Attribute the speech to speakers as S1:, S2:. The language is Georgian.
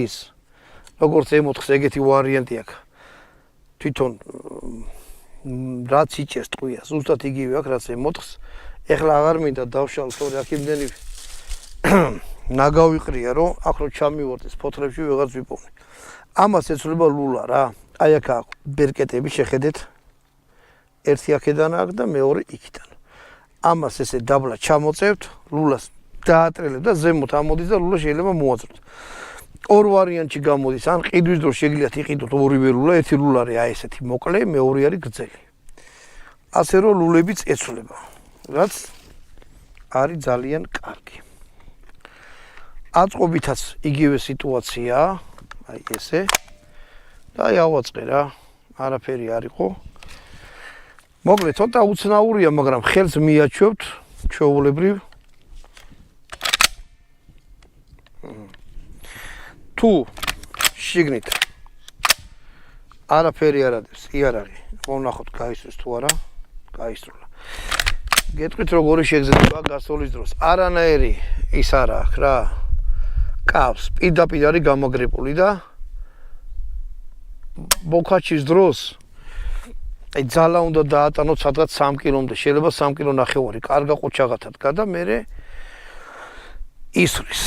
S1: ის როგორც M4-ს ეგეთი ვარიანტი აქვს. თვითონ რაც იჭერს ტყვია, ზუსტად იგივე აქვს, რაც M4-ს. ეხლა აღარ მინდა დავშალ, თორე აქ იმდენი ნაგავიყრია, რომ აქ რო ჩამივორდეს ფოთლებში ვეღარც ვიპოვნი. ამას ეცვლება ლულა რა. აი აქ აქვს ბერკეტები, შეხედეთ. ერთი აქედან აქვს და მეორე იქიდან. ამას ესე დაბლა ჩამოწევთ, ლულას დაატრიალებთ და ზემოთ ამოდის და ლულა შეიძლება მოაძროთ. ორ ვარიანტში გამოდის, ან ყიდვის დროს შეგიძლიათ იყიდოთ ორივე ლულა, ერთი ლულა არის აი ესეთი მოკლე, მეორე არის გრძელი. ასე რომ ლულებიც ეცვლება, რაც არის ძალიან კარგი. აწყობითაც იგივე სიტუაციაა, აი ესე. და აი ავაწყე რა, არაფერი არ იყო. მოკლედ ცოტა უცნაურია, მაგრამ ხელს მიაჩვევთ ჩვეულებრივ. თუ შიგნით არაფერი არ არის, იარაღი, ვნახოთ გაისროს თუ არა, გაისროლა. გეტყვით როგორი შეგრძნება გასწვლის დროს. არანაირი ის არა აქვს რა. კავს პირდაპირ არის გამაგრებული და ბოქაჩის დროს აი ძალა უნდა დაატანოთ სადღაც 3 კილომდე, შეიძლება 3 კილო ნახევარი, კარგა ყოჩაღათად გადა, მერე ისვრის.